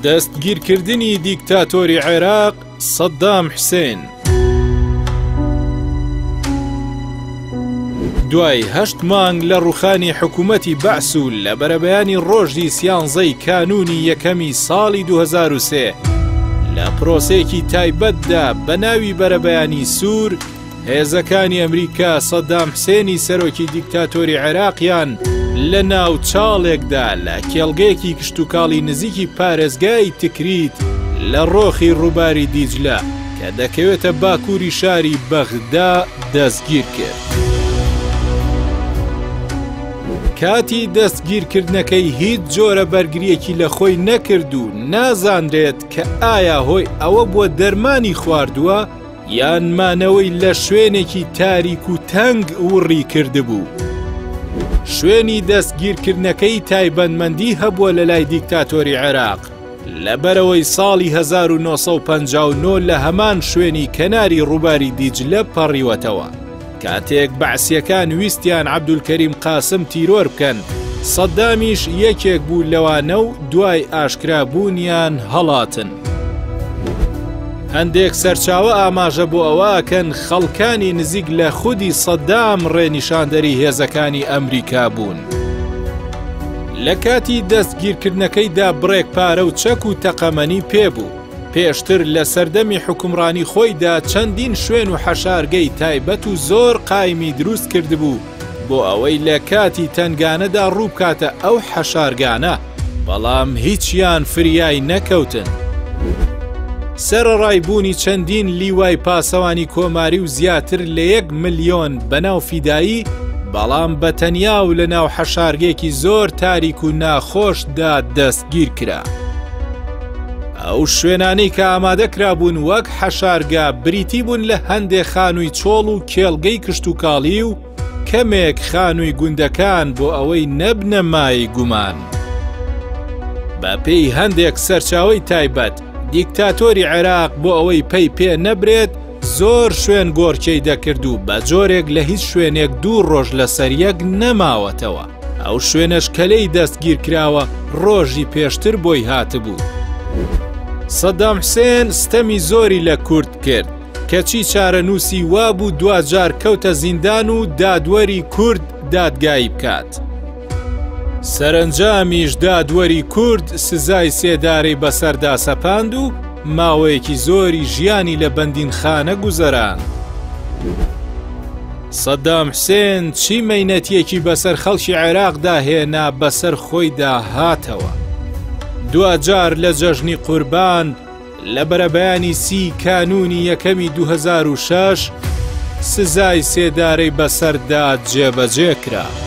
دەستگیرکردنی دیکتاتۆری عێراق سەدام حوسێن. دوای 8 مانگ لە ڕوخانی حکوومەتی بەعس و لە بەرەبەیانی ڕۆژی سیانزەی کانونی یەکەمی ساڵی 2003 لە پرۆسەیەکی تایبەتدا بە ناوی بەرەبەیانی سوور، هێزەکانی ئەمریکا سەدام حوسێنی سەرۆکی دیکتاتۆری عێراقیان لە ناو چاڵێکدا لە کێڵگەیەکی کشتوکاڵی نزیکی پارێزگای تکریت لە ڕۆخی ڕووباری دیجلە کە دەکەوێتە باکووری شاری بەغدا دەستگیر کرد. کاتی دەستگیرکردنەکەی هیچ جۆرە بەرگریەکی لە خۆی نەکرد و نازانرێت کە ئایا هۆی ئەوە بووە دەرمانی خواردووە یان مانەوەی لە شوێنێکی تاریک و تەنگ وڕی کردبوو. شوێنی دەستگیرکردنەکەی تایبەتمەندی هەبووە لە لای دیکتاتۆری عێراق لەبەرەوەی ساڵی 1959 لە هەمان شوێنی کەناری ڕووباری دیجلە پەڕیوەتەوە. کاتێک بەعسیەکان ویستیان عەبدولکەریم قاسم تیرۆر بکەن، سەدامیش یەکێک بوو لەوانە و دوای ئاشکرابوونیان هەڵاتن. هەندێک سەرچاوە ئاماژە بۆ ئەوەکەن خەڵکانی نزیک لە خودی سەدام ڕێنیشاندەری هێزەکانی ئەمریکا بوون. لە کاتی دەستگیرکردنەکەیدا بڕێک پارە و چەک و تەقەمەنی پێبوو. پێشتر لە سەردەمی حکومڕانی خۆیدا چەندین شوێن و حەشارگەی تایبەت و زۆر قایمی دروست کردبوو بۆ ئەوەی لە کاتی تەنگانەدا ڕووبکاتە ئەو حەشارگانە، بەڵام هیچیان فریای نەکەوتن. سەرڕایبوونی چەندین لیوای پاسەوانی کۆماری و زیاتر لە 1 ملیۆن بەناو فیدایی، بەڵام بەتەنیا و لە ناو حەشارگێکی زۆر تاریک و ناخۆشدا دەستگیر کرا. ئەو شوێنانەی کە ئامادەکرا بوون وەک حەشارگا بریتی بوون لە هەندێک خانووی چۆڵ و کێڵگەی کشتوکاڵی و کەمێک خانووی گوندەکان بۆ ئەوەی نەبنە مای گومان. بە پێی هەندێک سەرچاوەی تایبەت، دیکتاتۆری عێراق بۆ ئەوەی پێی پێ نەبرێت زۆر شوێن گۆرچەی دەکرد و بە جۆرێک لە هیچ شوێنێک 2 ڕۆژ لەسەر یەک نەماوەتەوە. ئەو شوێنەش کەلەی دەستگیر کراوە ڕۆژی پێشتر بۆی هاتبوو. سەدام حوسێن ستەمی زۆری لە کورد کرد، کەچی چارەنووسی وابوو دوجار کەوتە زیندان و دادوەری کورد دادگایی بکات. سەرنجامیش دادوەری کورد سزای سێدارەی بەسەردا سەپاند و ماوەیەکی زۆری ژیانی لە بەندینخانە گوزەران. سەدام حوسێن چی مەینەتیەکی بەسەر خەڵکی عێراقدا هێنا بەسەر خۆیدا هاتەوە. دوجار لە جەژنی قوربان لە بەرەبەیانی 30 کانونی یەکەمی 2006 سزای سێدارەی بەسەردا جێبەجێ کرا.